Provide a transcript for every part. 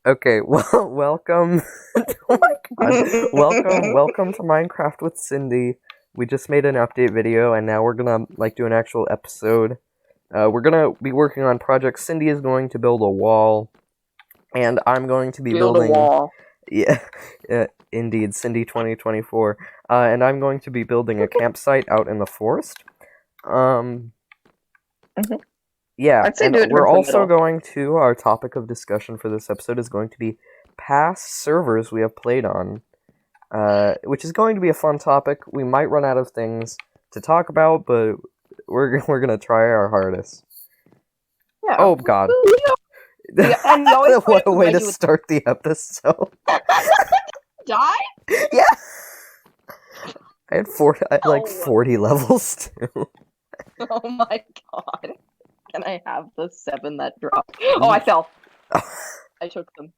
Okay, well, welcome. Oh my god. Welcome to Minecraft with Cindy. We just made an update video, and now we're gonna, do an actual episode. We're gonna be working on projects. Cindy is going to build a wall, and I'm going to be Build a building... wall. Yeah, indeed, Cindy 2024. And I'm going to be building a campsite out in the forest. Yeah, I'd say and do it we're towards the also middle. going to, our topic of discussion for this episode is going to be past servers we have played on, which is going to be a fun topic. We might run out of things to talk about, but we're gonna try our hardest. Yeah. Oh god. Yeah, and you always What a way to you would start the episode. die? Yeah! I had 40 levels, too. Oh my god. Can I have the 7 that dropped? Oh, I fell. I took them.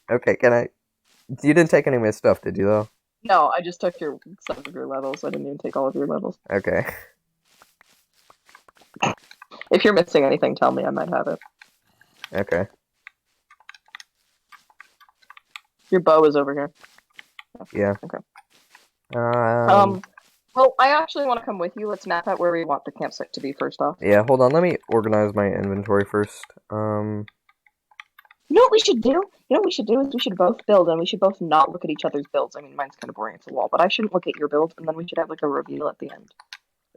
Okay, can I... You didn't take any of my stuff, did you, though? No, I just took some of your levels. I didn't even take all of your levels. Okay. If you're missing anything, tell me. I might have it. Okay. Your bow is over here. Yeah. Okay. Well, I actually want to come with you. Let's map out where we want the campsite to be first off. Yeah, hold on. Let me organize my inventory first. You know what we should do? You know what we should do is we should both build, and we should both not look at each other's builds. I mean, mine's kind of boring. It's a wall, but I shouldn't look at your build, and then we should have, like, a reveal at the end.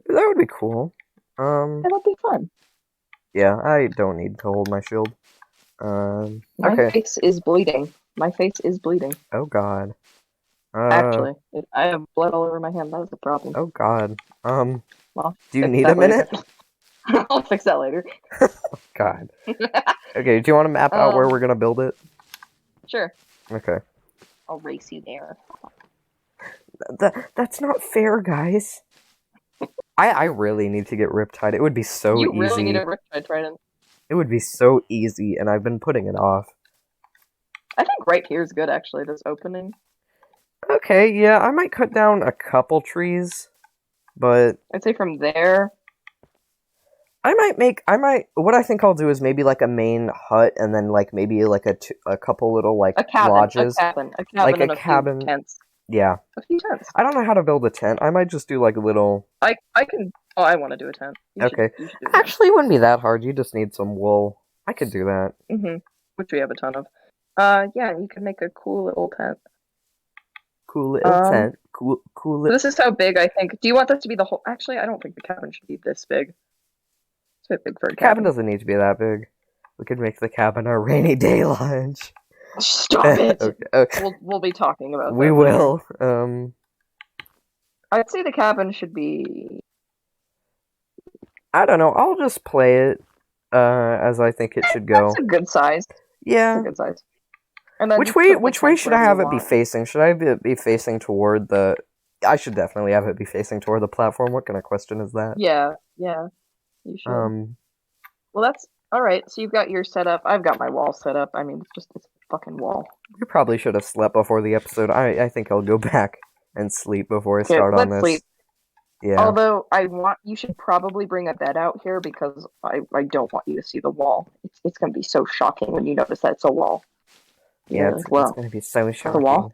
That would be cool. That'll be fun. Yeah, I don't need to hold my shield. My face is bleeding. My face is bleeding. Oh god. Actually, I have blood all over my hand. That is a problem. Oh god. Well, do you need a minute? I'll fix that later. Oh god. Okay, do you want to map out where we're gonna build it? Sure. Okay. I'll race you there. That's not fair, guys. I really need to get Riptide. It would be so easy. You really need a Riptide Trident. It would be so easy, and I've been putting it off. I think right here is good, actually, this opening. Okay, yeah, I might cut down a couple trees, but... I'd say from there... what I think I'll do is maybe, like, a main hut, and then, like, maybe, like, a couple little, like, lodges. A cabin like and a cabin. few tents. Yeah. A few tents. I don't know how to build a tent. I might just do, like, a little... I can... Oh, I want to do a tent. You should do Actually, it wouldn't be that hard. You just need some wool. I could do that. Which we have a ton of. Yeah, you can make a cool little tent. Cool little tent. Cool little... This is how big, I think. Do you want this to be the whole... Actually, I don't think the cabin should be this big. It's a bit big for a cabin. The cabin doesn't need to be that big. We could make the cabin our rainy day lodge. Stop it! Okay. We'll be talking about that. We will. I'd say the cabin should be... I don't know. I'll just play it as I think it should go. That's a good size. Yeah. That's a good size. And then which way should I have it be facing? Should I be facing toward the... I should definitely have it be facing toward the platform. What kind of question is that? Yeah. You should. Well, that's... Alright, so you've got your setup. I've got my wall set up. I mean, it's just this fucking wall. We probably should have slept before the episode. I think I'll go back and sleep before I start on this. Sleep. Yeah. Although, you should probably bring a bed out here because I don't want you to see the wall. It's going to be so shocking when you notice that it's a wall. Yeah, it's going to be so shocking. It's a wall?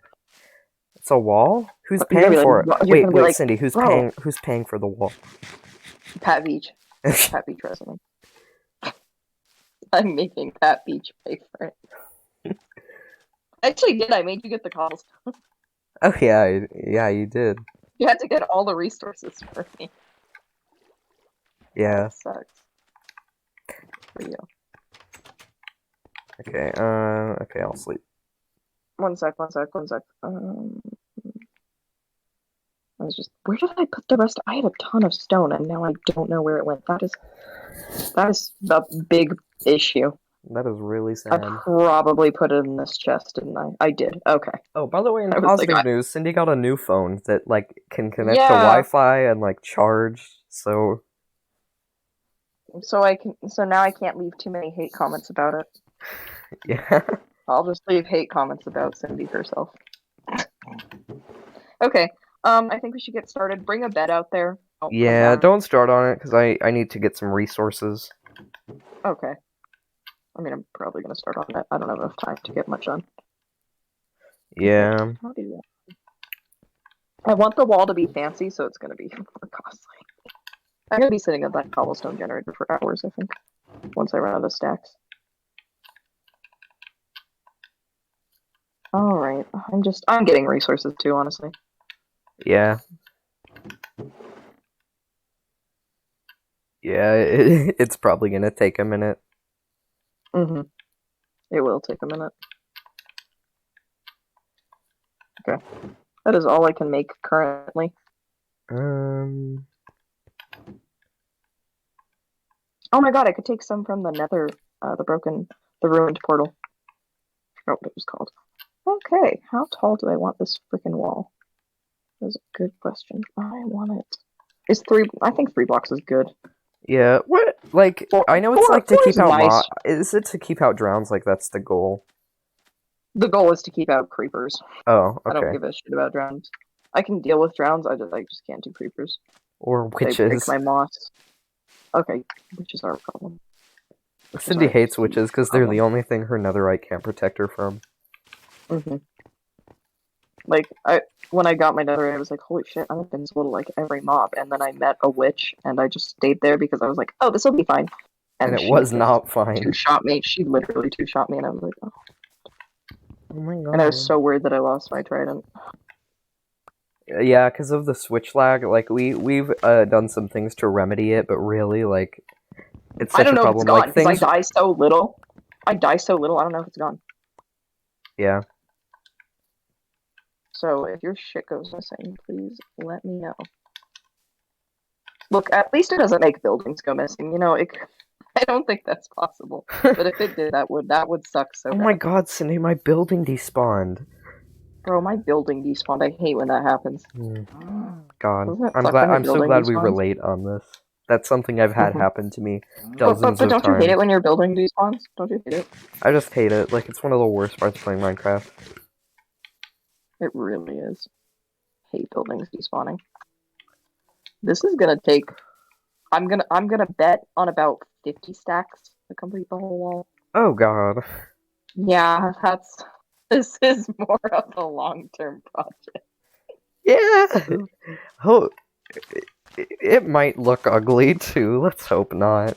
It's a wall? Who's paying for it? Wait, Cindy, who's paying for the wall? Pat Beach. Pat Beach resident. I'm making Pat Beach pay for it. Actually, I made you get the cobblestone. Oh yeah, you did. You had to get all the resources for me. Yeah. That sucks. For you. Okay, okay, I'll sleep. One sec. I was just... Where did I put the rest? I had a ton of stone, and now I don't know where it went. That is the big issue. That is really sad. I probably put it in this chest, didn't I? I did. Okay. Oh, by the way, in positive news, Cindy got a new phone that, like, can connect to Wi-Fi and, like, charge, so... So now I can't leave too many hate comments about it. Yeah. I'll just leave hate comments about Cindy herself. Okay. I think we should get started. Bring a bed out there. Yeah, don't start on it, because I need to get some resources. Okay. I mean, I'm probably gonna start on that. I don't have enough time to get much done. Yeah. How do you? I want the wall to be fancy, so it's gonna be more costly. I'm gonna be sitting at that cobblestone generator for hours, I think, once I run out of stacks. Alright, I'm getting resources too, honestly. Yeah. Yeah, it's probably gonna take a minute. Mm-hmm. It will take a minute. Okay. That is all I can make currently. Oh my god, I could take some from the nether, the ruined portal. I forgot what it was called. Okay, how tall do I want this freaking wall? That's a good question. I want it. I think 3 blocks is good. Yeah, what? Like, I know it's like to keep out nice. Is it to keep out drowns? Like, that's the goal? The goal is to keep out creepers. Oh, okay. I don't give a shit about drowns. I can deal with drowns, I just can't do creepers. Or witches. They break my moss. Okay, witches are a problem. Cindy hates witches because they're the only thing her netherite can't protect her from. Mm-hmm. Like, when I got my netherite, I was like, holy shit, I'm invincible to, like, every mob. And then I met a witch, and I just stayed there because I was like, oh, this will be fine. And it was not fine. Two-shot me. She literally two-shot me, and I was like, oh. Oh my god. And I was so worried that I lost my trident. Yeah, because of the switch lag, like, we've done some things to remedy it, but really, like, it's such a problem. I don't know if it's gone, because I die so little. I don't know if it's gone. Yeah. So, if your shit goes missing, please let me know. Look, at least it doesn't make buildings go missing. You know, I don't think that's possible. But if it did, that would suck so bad. Oh my god, Cindy, my building despawned. Bro, my building despawned. I hate when that happens. God, I'm so glad we relate on this. That's something I've had happen to me dozens of times. But don't you hate it when your building despawns? Don't you hate it? I just hate it. Like, it's one of the worst parts of playing Minecraft. It really is. Hate buildings despawning. This is gonna take. I'm gonna bet on about 50 stacks to complete the whole wall. Oh god. Yeah, this is more of a long-term project. Yeah. Oh, it might look ugly too. Let's hope not.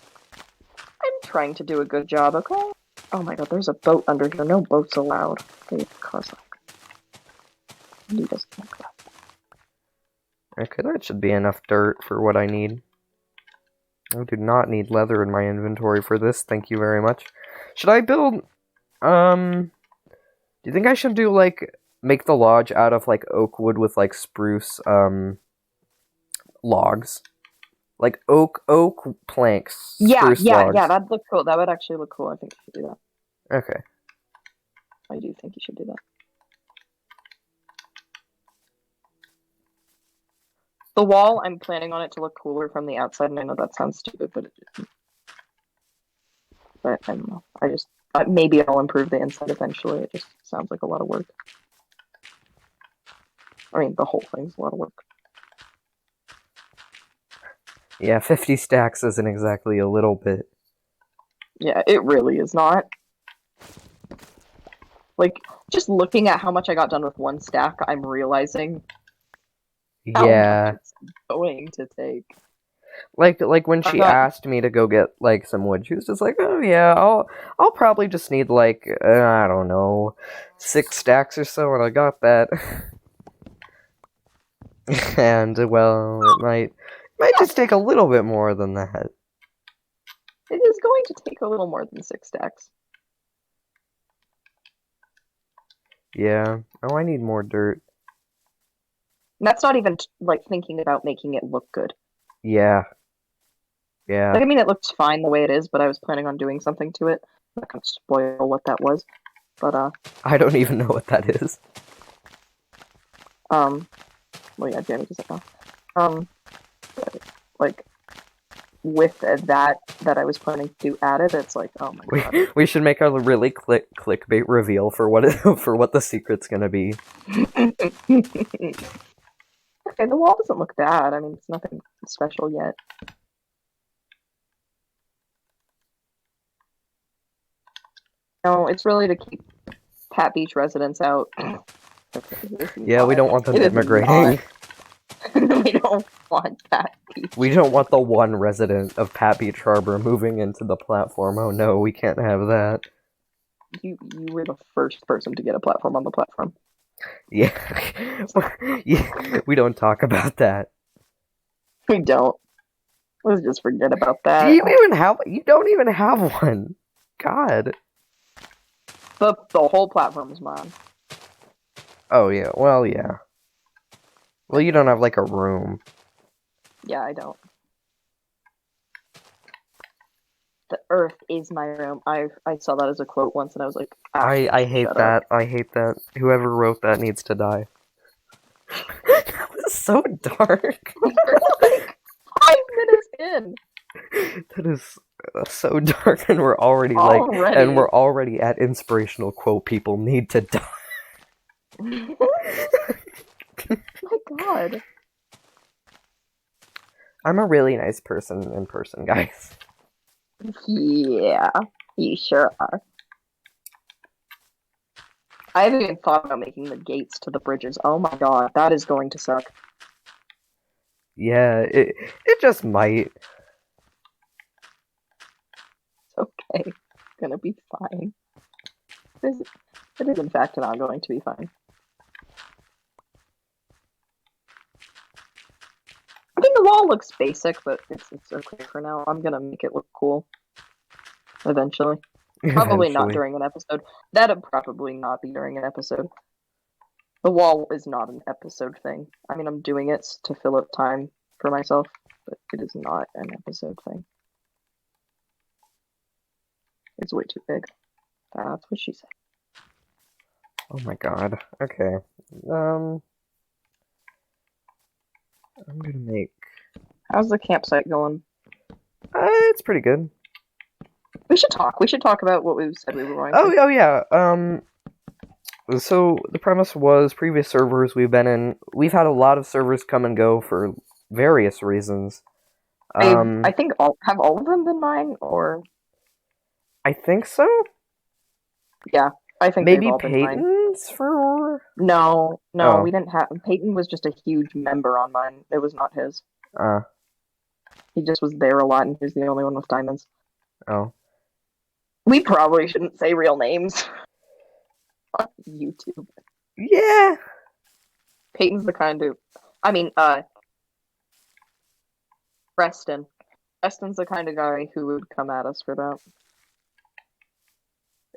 I'm trying to do a good job, okay? Oh my god, there's a boat under here. No boats allowed. Okay, that should be enough dirt for what I need. I do not need leather in my inventory for this, thank you very much. Should I build, do you think I should do, like, make the lodge out of, like, oak wood with, like, spruce, logs? Like, oak planks, spruce logs. Yeah, that'd look cool. That would actually look cool. I think you should do that. Okay. I do think you should do that. The wall, I'm planning on it to look cooler from the outside, and I know that sounds stupid, but it isn't. But I don't know. Maybe I'll improve the inside eventually. It just sounds like a lot of work. I mean, the whole thing's a lot of work. Yeah, 50 stacks isn't exactly a little bit. Yeah, it really is not. Like, just looking at how much I got done with 1 stack, I'm realizing how much it's going to take. Like when she asked me to go get, like, some wood, she was just like, oh yeah, I'll probably just need, like, I don't know, 6 stacks or so, and I got that. And, well, it might just take a little bit more than that. It is going to take a little more than 6 stacks. Yeah. Oh, I need more dirt. And that's not even, like, thinking about making it look good. Yeah. Yeah. Like, I mean, it looks fine the way it is, but I was planning on doing something to it. I'm not gonna spoil what that was. But, I don't even know what that is. Well, yeah, Jamie doesn't know. Like, with that I was planning to add it, it's like, oh my god. We should make a really clickbait reveal for what the secret's gonna be. Okay, the wall doesn't look bad. I mean, it's nothing special yet. No, it's really to keep Pat Beach residents out. Yeah, we don't want them It is immigrating. We don't want Pat Beach. We don't want the one resident of Pat Beach Harbor moving into the platform. Oh no, we can't have that. You were the first person to get a platform on the platform. Yeah. Yeah, we don't talk about that. We don't. Let's just forget about that. Do you even have? You don't even have one. God. The whole platform is mine. Oh yeah. Well, yeah. Well, you don't have like a room. Yeah, I don't. The earth is my room. I saw that as a quote once, and I was like, I hate that. I hate that. Whoever wrote that needs to die. That was so dark. We're like 5 minutes in. That is so dark, and we're already at inspirational quote. People need to die. My God. I'm a really nice person in person, guys. Yeah, you sure are. I haven't even thought about making the gates to the bridges. Oh my God, that is going to suck. Yeah, it just might. It's okay. It's gonna be fine. It is in fact not going to be fine. I think the wall looks basic, but it's okay for now. I'm gonna make it look cool. Eventually. Probably not during an episode. That'd probably not be during an episode. The wall is not an episode thing. I mean, I'm doing it to fill up time for myself, but it is not an episode thing. It's way too big. That's what she said. Oh my God. Okay. I'm gonna make. How's the campsite going? It's pretty good. We should talk. We should talk about what we said we were going to. Oh yeah. So the premise was previous servers we've been in. We've had a lot of servers come and go for various reasons. I think have all of them been mine, or I think so. Yeah, I think maybe they've all been mine. Peyton's for. No, we didn't have. Peyton was just a huge member on mine. It was not his. He just was there a lot, and he was the only one with diamonds. Oh. We probably shouldn't say real names on YouTube. Yeah. Peyton's the kind of. I mean, Preston. Preston's the kind of guy who would come at us for that.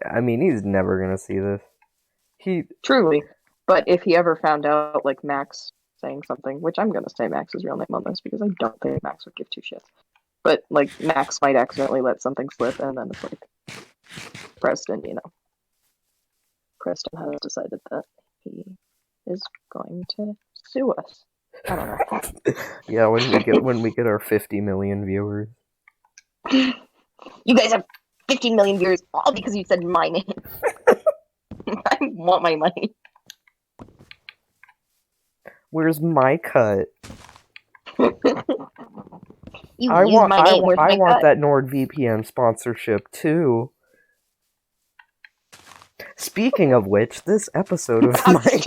I mean, he's never gonna see this. Truly. But if he ever found out, like, Max saying something, which I'm gonna say Max's real name on this because I don't think Max would give two shits. But, like, Max might accidentally let something slip, and then it's like, Preston, you know. Preston has decided that he is going to sue us. I don't know. Yeah, when we get our 50 million viewers. You guys have 15 million viewers all because you said my name. I want my money. Where's my cut? I want that NordVPN sponsorship too. Speaking of which, this episode of Stop it.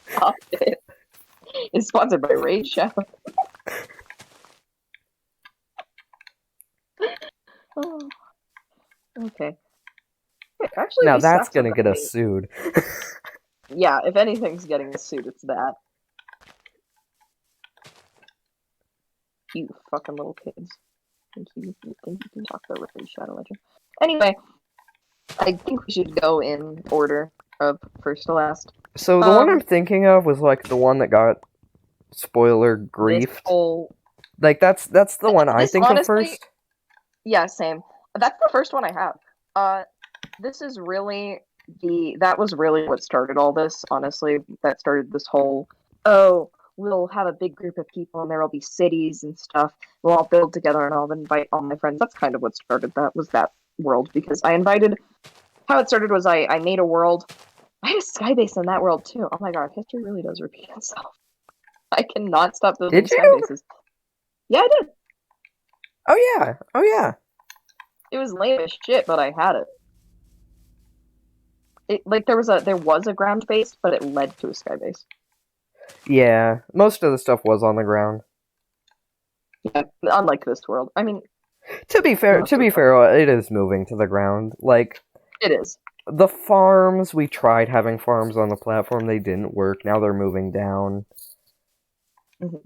Stop it. It's sponsored by Raid Shadow. Oh. Okay. Actually, now that's gonna get us sued. Yeah, if anything's getting us sued, it's that. You fucking little kids. You think you can talk about Raid Shadow Legend. Anyway, I think we should go in order of first to last. So the one I'm thinking of was like the one that got spoiler griefed. Like that's the one I think of first. Yeah, same. That's the first one I have. This is really that was really what started all this, honestly. That started this whole, we'll have a big group of people and there'll be cities and stuff. We'll all build together and I'll invite all my friends. That's kind of what started that world, because how it started was I made a world. I had a sky base in that world too. Oh my God, history really does repeat itself. I cannot stop building sky bases. Yeah, I did. Oh yeah. It was lame as shit, but I had it. There was a ground base, but it led to a sky base. Yeah, most of the stuff was on the ground. Yeah, unlike this world. I mean, to be fair, it is moving to the ground. Like, it is. The farms, we tried having farms on the platform, they didn't work. Now they're moving down. Mm-hmm.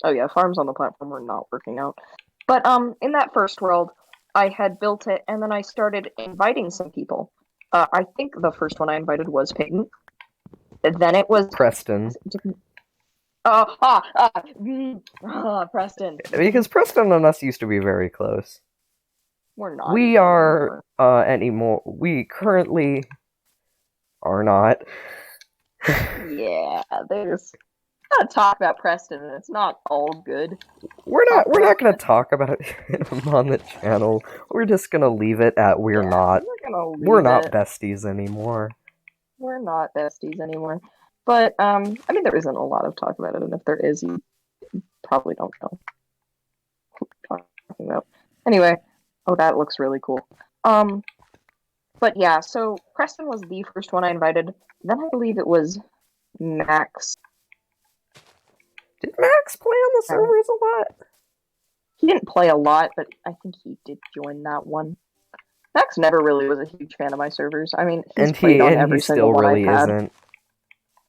Oh yeah, farms on the platform were not working out. But in that first world, I had built it, and then I started inviting some people. I think the first one I invited was Peyton. Then it was Preston. Preston. Because Preston and us used to be very close. We're not. We are anymore. We currently are not. Yeah, there's gotta talk about Preston, and it's not all good. We're not gonna talk about him on the channel. We're just gonna leave it at we're not besties anymore. We're not besties anymore. But I mean, there isn't a lot of talk about it, and if there is, you probably don't know what we're talking about. Anyway, oh, that looks really cool. But yeah, so Preston was the first one I invited. Then I believe it was Max. Did Max play on the servers a lot? He didn't play a lot, but I think he did join that one. Max never really was a huge fan of my servers. I mean, he's played on every single one I've had. Isn't.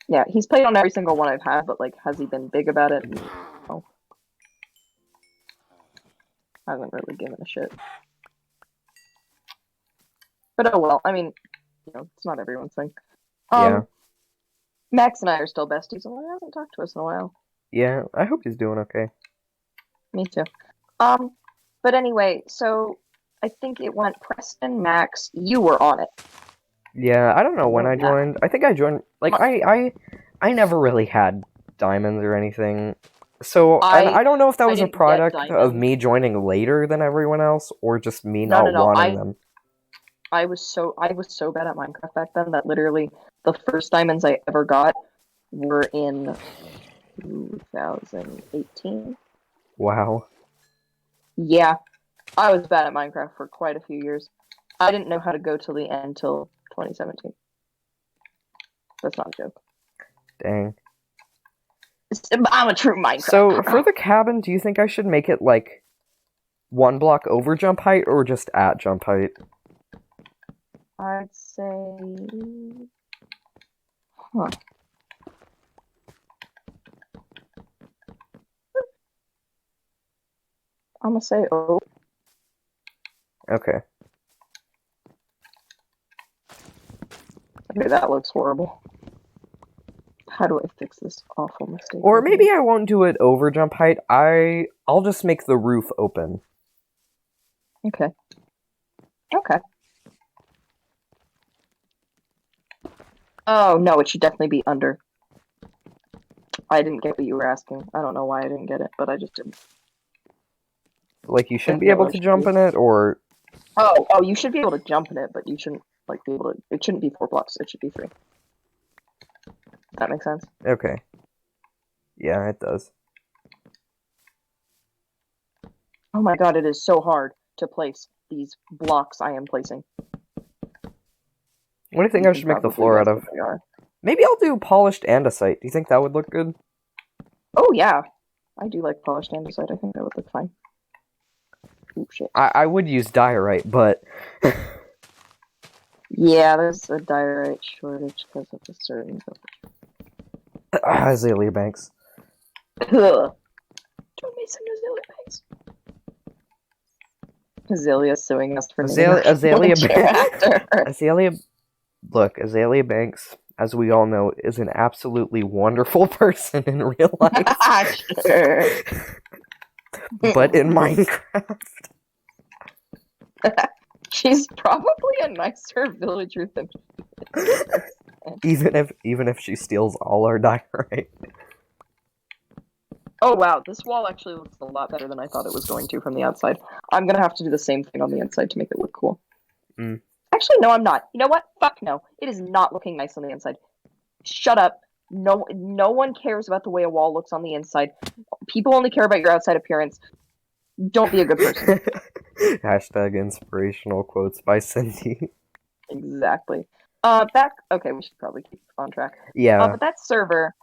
Yeah, he's played on every single one I've had, but like, has he been big about it? No. Hasn't really given a shit. But oh well, I mean, you know, it's not everyone's thing. Yeah. Max and I are still besties, and he hasn't talked to us in a while. Yeah, I hope he's doing okay. Me too. But anyway, so I think it went Preston, Max, you were on it. Yeah, I don't know when I joined. I think I joined, like, I never really had diamonds or anything. So, I don't know if that was a product of me joining later than everyone else, or just me not wanting them. I was so bad at Minecraft back then that literally the first diamonds I ever got were in 2018. Wow. Yeah, I was bad at Minecraft for quite a few years. I didn't know how to go till the end till 2017. That's not a joke. Dang. I'm a true Minecraft. So, for the cabin, do you think I should make it, like, 1 block over jump height, or just at jump height? I'd say... Huh. I'm gonna say oh. Okay. Okay, that looks horrible. How do I fix this awful mistake? Or maybe I won't do it over jump height. I'll just make the roof open. Okay. Okay. Oh, no, it should definitely be under. I didn't get what you were asking. I don't know why I didn't get it, but I just didn't. Like, you shouldn't be able to jump in it, or... Oh, you should be able to jump in it, but you shouldn't, like, be able to... It shouldn't be 4 blocks, it should be 3. That makes sense? Okay. Yeah, it does. Oh my god, it is so hard to place these blocks I am placing. What do you think I should make the floor out of? Maybe I'll do polished andesite. Do you think that would look good? Oh, yeah. I do like polished andesite. I think that would look fine. Ooh, shit. I would use diorite, but... Yeah, there's a diorite shortage because of a certain... Azealia banks. Don't make some Azealia banks. Azealia suing us for Azealia Banks. Azealia Banks, as we all know, is an absolutely wonderful person in real life. Sure. But in Minecraft, she's probably a nicer villager than even if she steals all our diorite. Oh wow, this wall actually looks a lot better than I thought it was going to from the outside. I'm gonna have to do the same thing on the inside to make it look cool. Mm. Actually, no, I'm not. You know what? Fuck no. It is not looking nice on the inside. Shut up. No one cares about the way a wall looks on the inside. People only care about your outside appearance. Don't be a good person. Hashtag inspirational quotes by Cindy. Exactly. Okay, we should probably keep on track. Yeah. But that server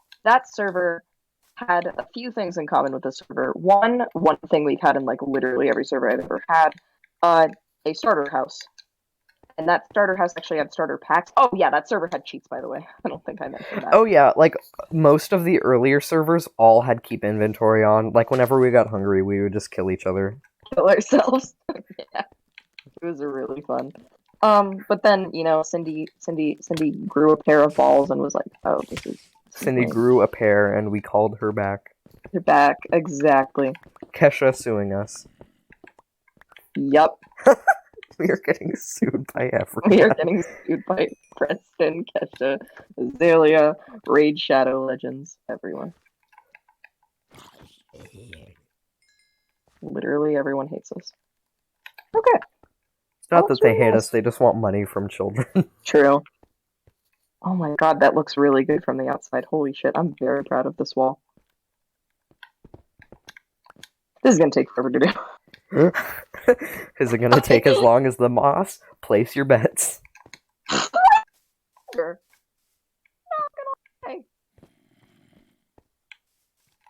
had a few things in common with the server. One thing we've had in like literally every server I've ever had, a starter house. And that starter house actually had starter packs. Oh yeah, that server had cheats, by the way. I don't think I mentioned that. Oh yeah, like most of the earlier servers all had keep inventory on. Like whenever we got hungry, we would just kill each other. Kill ourselves. Yeah. It was really fun. But then, Cindy grew a pair of balls and was like, oh, this is Cindy lame. grew a pair and we called her back. You're back, exactly. Kesha suing us. Yup. We are getting sued by everyone. We are getting sued by Preston, Kesha, Azealia, Raid Shadow Legends, everyone. Literally everyone hates us. Okay. It's not that they hate us, they just want money from children. True. Oh my god, that looks really good from the outside. Holy shit, I'm very proud of this wall. This is gonna take forever to do. Is it gonna take as long as the moss? Place your bets. Sure. Not gonna lie.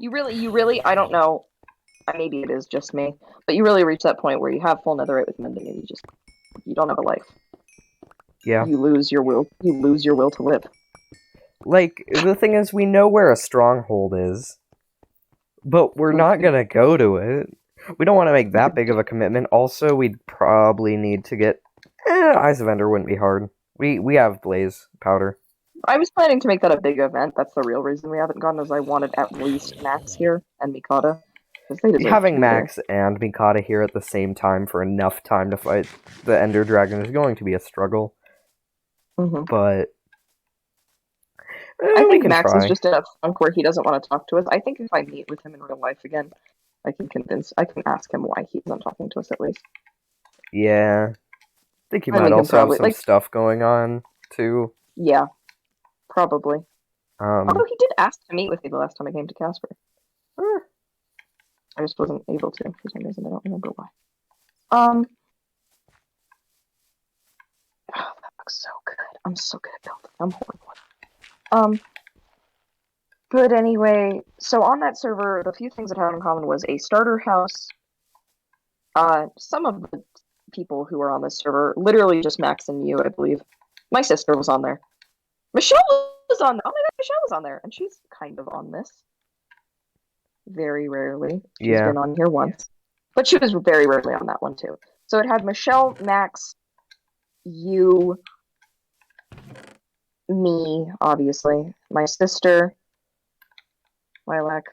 You really, I don't know. Maybe it is just me, but you really reach that point where you have full netherite with mending and you don't have a life. Yeah. You lose your will to live. Like, the thing is, we know where a stronghold is, but we're not gonna go to it. We don't want to make that big of a commitment. Also, we'd probably need to get... Eyes of Ender wouldn't be hard. We have blaze powder. I was planning to make that a big event. That's the real reason we haven't gone, is I wanted at least Max here and Mikata. Having Max and Mikata here at the same time for enough time to fight the Ender Dragon is going to be a struggle. But... I think Max is just in a funk where he doesn't want to talk to us. I think if I meet with him in real life again, I can ask him why he isn't talking to us at least. Yeah. I think he might also have some stuff going on, too. Yeah. Probably. Although he did ask to meet with me the last time I came to Casper. I just wasn't able to for some reason. I don't remember why. Oh, that looks so good. I'm so good at building. I'm horrible. But anyway, so on that server, the few things that had in common was a starter house. Some of the people who were on this server, literally just Max and you, I believe. My sister was on there. Michelle was on there. Oh my god, Michelle was on there, and she's kind of on this. Very rarely. She's been on here once. But she was very rarely on that one, too. So it had Michelle, Max, you, me, obviously, my sister, Lilac.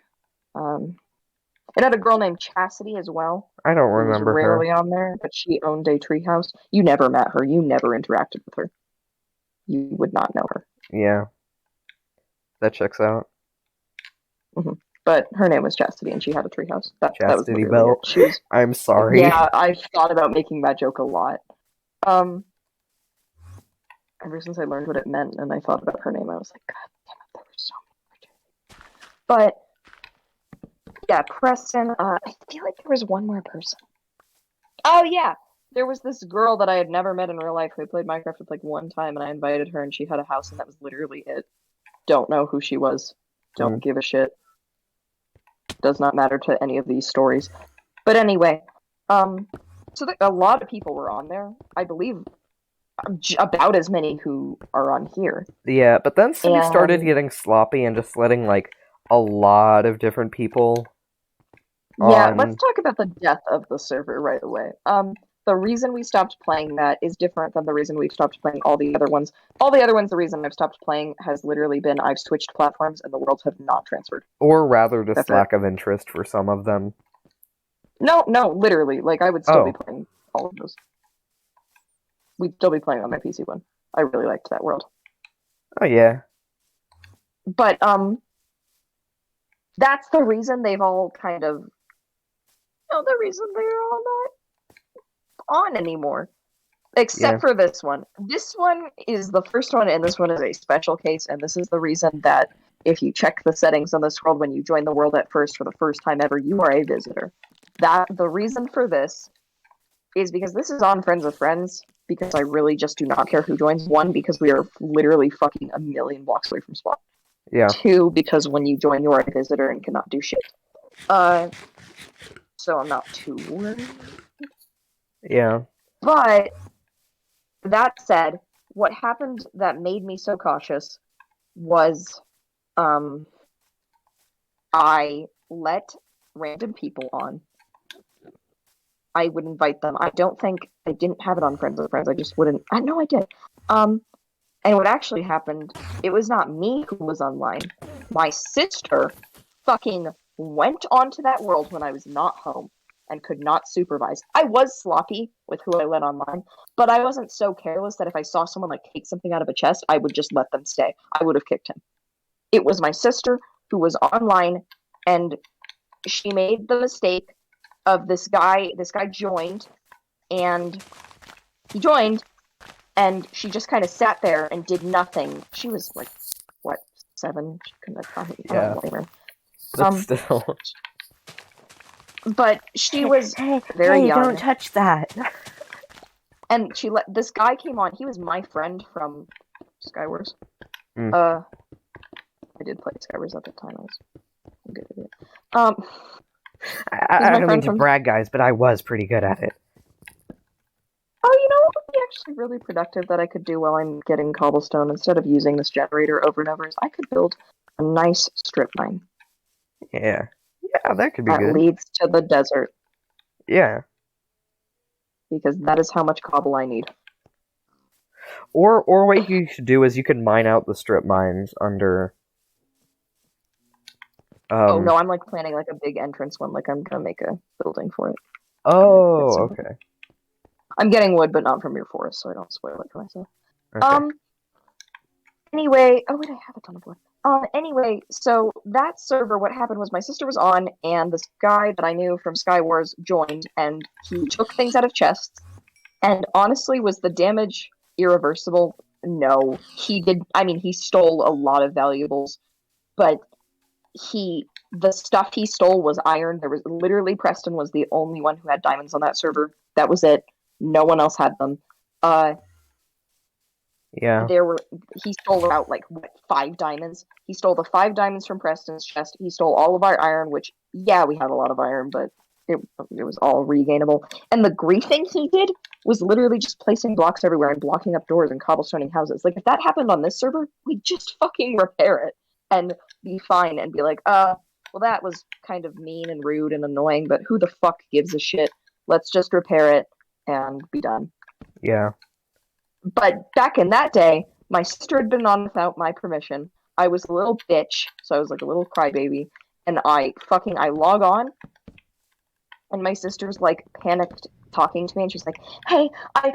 It had a girl named Chastity as well. I don't remember her. She was rarely on there, but she owned a treehouse. You never met her. You never interacted with her. You would not know her. Yeah. That checks out. But her name was Chastity, and she had a treehouse. Chastity Belt. I'm sorry. Yeah, I've thought about making that joke a lot. Ever since I learned what it meant, and I thought about her name, I was like, God damn it, there were so many. But yeah, Preston. I feel like there was one more person. Oh yeah, there was this girl that I had never met in real life who I played Minecraft with like one time, and I invited her, and she had a house, and that was literally it. Don't know who she was. Don't give a shit. Does not matter to any of these stories. But anyway, so a lot of people were on there. I believe about as many who are on here. Yeah, but then Cindy started getting sloppy and just letting, like, a lot of different people Yeah, let's talk about the death of the server right away. The reason we stopped playing that is different than the reason we've stopped playing all the other ones. All the other ones, the reason I've stopped playing has literally been I've switched platforms and the worlds have not transferred. Or rather, just lack of interest for some of them. No, literally. Like, I would still be playing all of those. We'd still be playing on my PC one. I really liked that world. Oh, yeah. But, that's the reason they've all kind of... the reason they're all not on anymore. Except for this one. This one is the first one, and this one is a special case, and this is the reason that if you check the settings on this world when you join the world at first for the first time ever, you are a visitor. The reason for this is because this is on Friends of Friends, because I really just do not care who joins. One, because we are literally fucking a million blocks away from Spawn. Yeah. Two, because when you join, you are a visitor and cannot do shit. So I'm not too worried. Yeah. But that said, what happened that made me so cautious was I let random people on. I would invite them. I don't think I didn't have it on Friends of Friends. I just wouldn't. I know I did. And what actually happened, it was not me who was online. My sister fucking went onto that world when I was not home and could not supervise. I was sloppy with who I let online, but I wasn't so careless that if I saw someone like take something out of a chest, I would just let them stay. I would have kicked him. It was my sister who was online, and she made the mistake of this guy joined, and he joined, and she just kind of sat there and did nothing. She was like, what, 7? She couldn't have probably, I don't blame her. But still. But she was very young. Don't touch that. And she let this guy came on. He was my friend from Skywars. I did play Skywars at the time. I was good at it. I don't mean to brag, guys, but I was pretty good at it. Oh, you know what would be actually really productive that I could do while I'm getting cobblestone instead of using this generator over and over is I could build a nice strip mine. Yeah. Yeah, that could be good. That leads to the desert. Yeah. Because that is how much cobble I need. Or what you should do is you could mine out the strip mines under... oh, no, I'm, like, planning, like, a big entrance one. Like, I'm gonna make a building for it. Oh, okay. I'm getting wood, but not from your forest, so I don't spoil it for myself. Okay. Anyway... oh, wait, I have a ton of wood. Anyway, so that server, what happened was my sister was on, and this guy that I knew from Skywars joined, and he took things out of chests, and honestly, was the damage irreversible? No. He did... I mean, he stole a lot of valuables, but the stuff he stole was iron. There was literally Preston was the only one who had diamonds on that server. That was it. No one else had them. Yeah. He stole about, like, what, 5 diamonds? He stole the 5 diamonds from Preston's chest. He stole all of our iron, which, yeah, we had a lot of iron, but it was all regainable. And the griefing he did was literally just placing blocks everywhere and blocking up doors and cobblestoning houses. Like, if that happened on this server, we'd just fucking repair it and be fine and be like, well, that was kind of mean and rude and annoying, but who the fuck gives a shit? Let's just repair it and be done. Yeah. But back in that day, my sister had been on without my permission. I was a little bitch, so I was like a little crybaby, and I log on, and my sister's like panicked talking to me, and she's like, "Hey, by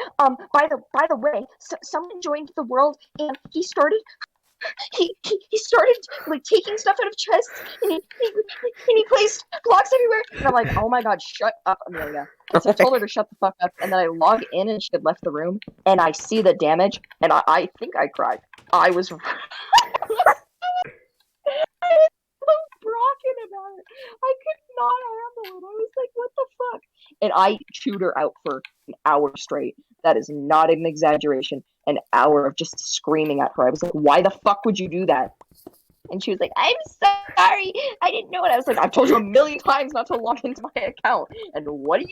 the way, someone joined the world, and he started like taking stuff out of chests, and he placed blocks everywhere." And I'm like, "Oh my god, shut up, Amelia." So I told her to shut the fuck up, and then I log in, and she had left the room, and I see the damage, and I think I cried. I was so broken about it. I could not handle it. I was like, what the fuck? And I chewed her out for an hour straight. That is not an exaggeration. An hour of just screaming at her. I was like, why the fuck would you do that? And she was like, I'm sorry. I didn't know it. I was like, I've told you a million times not to log into my account. And what do?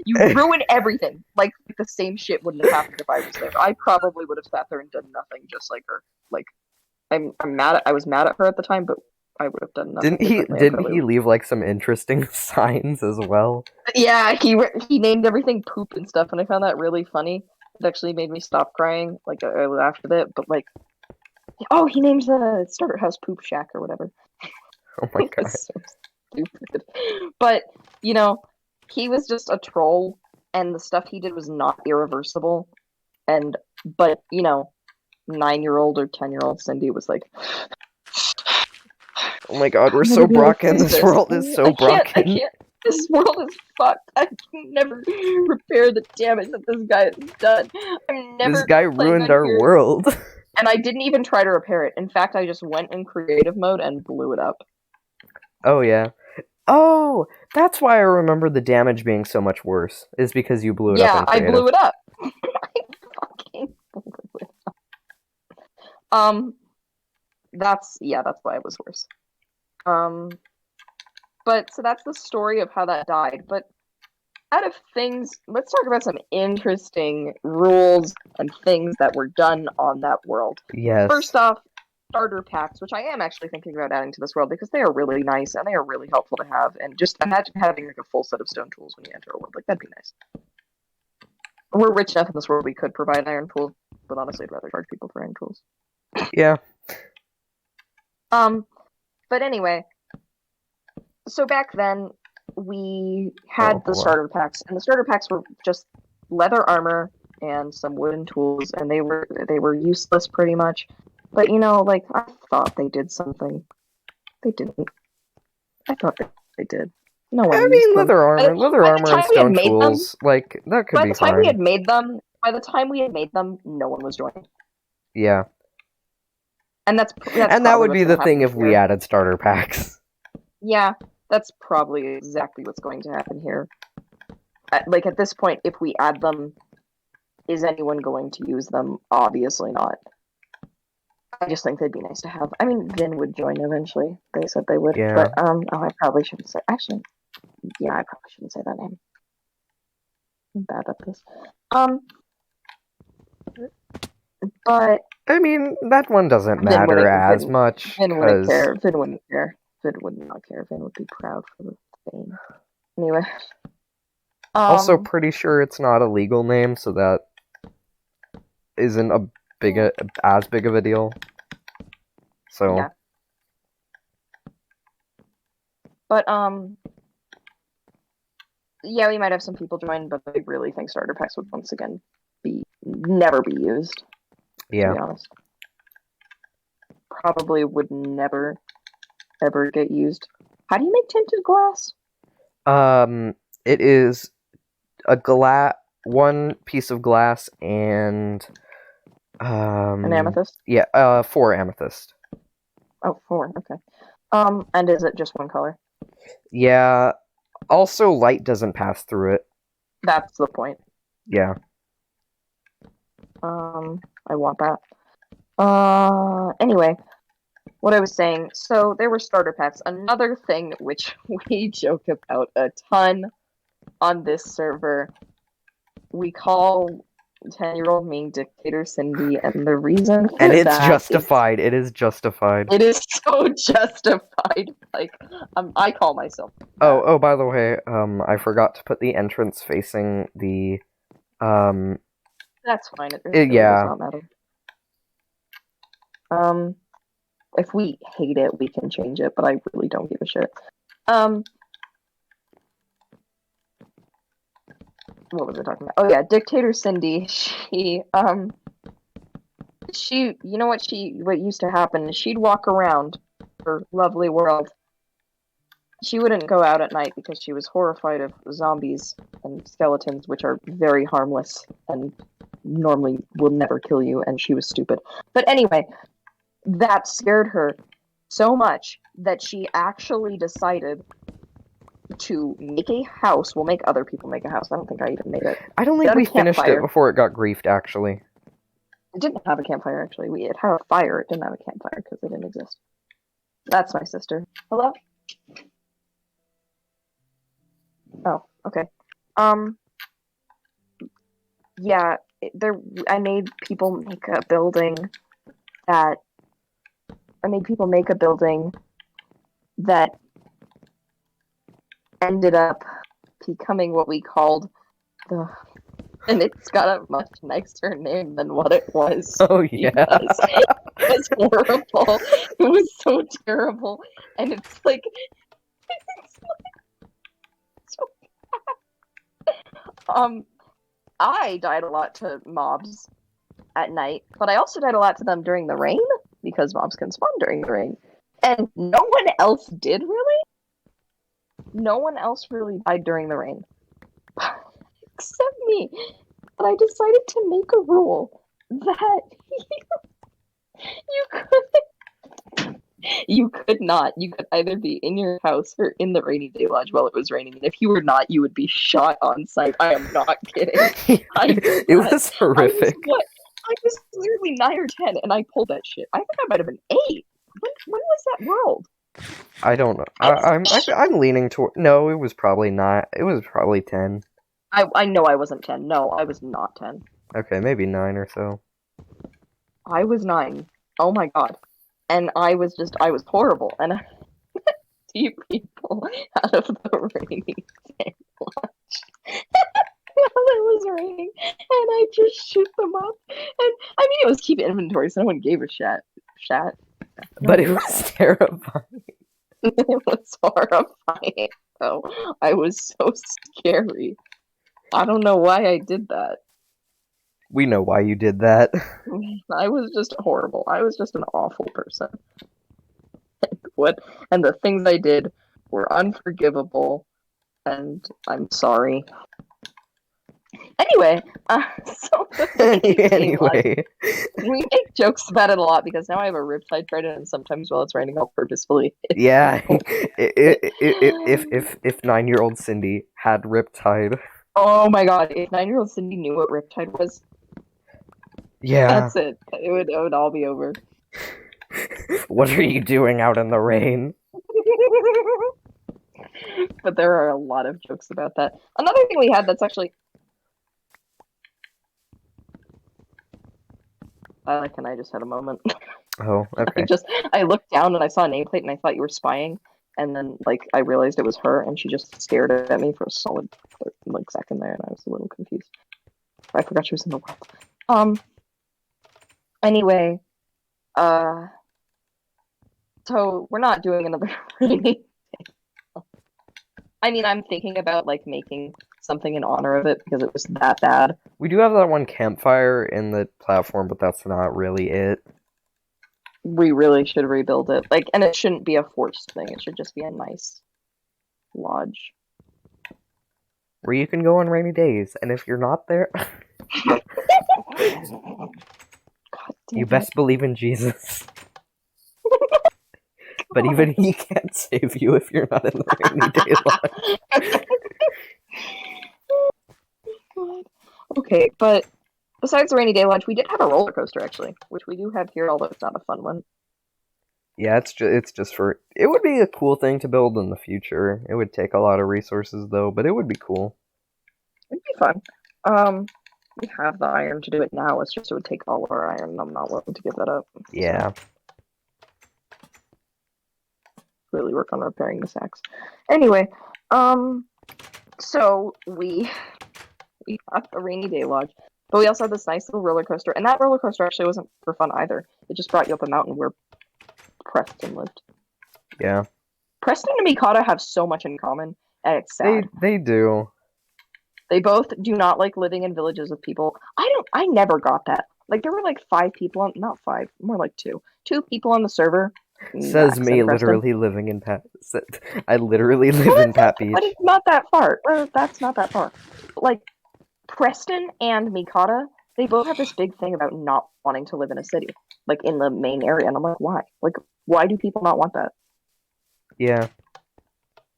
You ruin everything. Like, the same shit wouldn't have happened if I was there. I probably would have sat there and done nothing just like her. Like, I was mad at her at the time, but I would have done nothing. Didn't he leave like some interesting signs as well? Yeah, he named everything poop and stuff, and I found that really funny. It actually made me stop crying. Like, I laughed a bit, but like, oh, he named the starter house Poop Shack or whatever. Oh my god, so stupid. But you know, he was just a troll, and the stuff he did was not irreversible. But you know, 9-year-old or 10-year-old Cindy was like, oh my god, we're so broken. This world is so broken. I can't. This world is fucked. I can never repair the damage that this guy has done. This guy ruined our world. And I didn't even try to repair it. In fact, I just went in creative mode and blew it up. Oh yeah. Oh, that's why I remember the damage being so much worse. Is because you blew it up in I creative. blew it up. I fucking blew it up. That's why it was worse. But so that's the story of how that died. But out of things, let's talk about some interesting rules and things that were done on that world. Yes. First off, starter packs, which I am actually thinking about adding to this world because they are really nice and they are really helpful to have. And just imagine having like a full set of stone tools when you enter a world. Like, that'd be nice. We're rich enough in this world we could provide iron tools, but honestly, I'd rather charge people for iron tools. Yeah. But anyway, so back then we had the starter packs, and the starter packs were just leather armor and some wooden tools, and they were useless pretty much. But like, I thought they did something. They didn't. I thought they did. No one. I mean, leather armor and stone tools, like that could be fine. By the time we had made them, no one was joining. Yeah. And that's and that would be the thing if we added starter packs. Yeah, that's probably exactly what's going to happen here. Like, at this point, if we add them, is anyone going to use them? Obviously not. I just think they'd be nice to have. I mean, Vin would join eventually. They said they would. Yeah. But, I probably shouldn't say... Actually, yeah, I probably shouldn't say that name. I'm bad at this. But... I mean, that one doesn't matter as much. Vin wouldn't care. Vin wouldn't care. Vin would not care. Vin would be proud for the fame. Anyway. Also, pretty sure it's not a legal name, so that isn't as big of a deal. So. Yeah. But, yeah, we might have some people join, but I really think starter packs would once again never be used. Yeah. To be honest. Probably would never, ever get used. How do you make tinted glass? It is one piece of glass and an amethyst? Yeah, 4 amethyst. Oh, 4, okay. And is it just one color? Yeah. Also, light doesn't pass through it. That's the point. Yeah. I want that. Anyway, what I was saying, so there were starter packs. Another thing which we joke about a ton on this server, we call 10-year-old me Dictator Cindy, and the reason for and it's justified. It is justified. It is so justified. Like, I call myself. Oh, by the way, I forgot to put the entrance facing the, That's fine. It really does not matter. If we hate it, we can change it, but I really don't give a shit. What was I talking about? Oh yeah, Dictator Cindy. She, you know what used to happen is she'd walk around her lovely world. She wouldn't go out at night because she was horrified of zombies and skeletons, which are very harmless and normally will never kill you, and she was stupid. But anyway, that scared her so much that she actually decided to make a house. We'll make other people make a house. I don't think I even made it. I don't think we finished it before it got griefed, actually. It didn't have a campfire, actually. It had a fire. It didn't have a campfire because it didn't exist. That's my sister. Hello? Oh, okay. Yeah, I made people make a building that ended up becoming what we called and it's got a much nicer name than what it was. Oh yeah. It was horrible. It was so terrible. And it's like so bad. I died a lot to mobs at night, but I also died a lot to them during the rain, because mobs can spawn during the rain. And no one else did, really? No one else really died during the rain. Except me. But I decided to make a rule that You could not. You could either be in your house or in the rainy day lodge while it was raining. And if you were not, you would be shot on sight. I am not kidding. I did It that. was horrific. I was literally 9 or 10, and I pulled that shit. I think I might have been 8. When was that world? I don't know. I'm leaning toward. No, it was probably not. It was probably 10. I know I wasn't 10. No, I was not 10. Okay, maybe 9 or so. I was 9. Oh my god. And I was horrible. And I see people out of the rainy day lodge while it was raining, and I just shoot them up. And I mean, it was keep inventory, so no one gave a shit. But it was terrifying. It was horrifying. So I was so scary. I don't know why I did that. We know why you did that. I was just horrible. I was just an awful person. And the things I did were unforgivable, and I'm sorry. Anyway, Anyway, we make jokes about it a lot because now I have a riptide trident, and sometimes while it's raining, I'll purposefully. yeah. If 9-year-old Cindy had riptide. Oh my god! If 9-year-old Cindy knew what riptide was, yeah, that's it. It would all be over. What are you doing out in the rain? But there are a lot of jokes about that. Another thing we had that's actually. Can I just had a moment? Oh, okay. I looked down and I saw a nameplate and I thought you were spying, and then I realized it was her, and she just stared at me for a solid second there, and I was a little confused. I forgot she was in the world. Anyway, so we're not doing another rainy day. I mean, I'm thinking about making something in honor of it because it was that bad. We do have that one campfire in the platform, but that's not really it. We really should rebuild it. And it shouldn't be a forced thing. It should just be a nice lodge. Where you can go on rainy days, and if you're not there... You best believe in Jesus. But even he can't save you if you're not in the rainy day lodge. Okay, but besides the rainy day lodge, we did have a roller coaster actually, which we do have here, although it's not a fun one. Yeah, it's just for... It would be a cool thing to build in the future. It would take a lot of resources though, but it would be cool. It'd be fun. We have the iron to do it now. It's just it would take all our iron, and I'm not willing to give that up. Yeah. So. Really work on repairing this axe. Anyway, so we got the rainy day lodge, but we also had this nice little roller coaster, and that roller coaster actually wasn't for fun either. It just brought you up a mountain where Preston lived. Yeah. Preston and Mikata have so much in common, and it's sad. They do. They both do not like living in villages with people. I never got that. There were 5 people not 5, more like 2. 2 people on the server. Says me, literally living in Pat. I literally live in Pat Beach. But it's not that far. That's not that far. Preston and Mikata, they both have this big thing about not wanting to live in a city, in the main area, and I'm like, why? Why do people not want that? Yeah.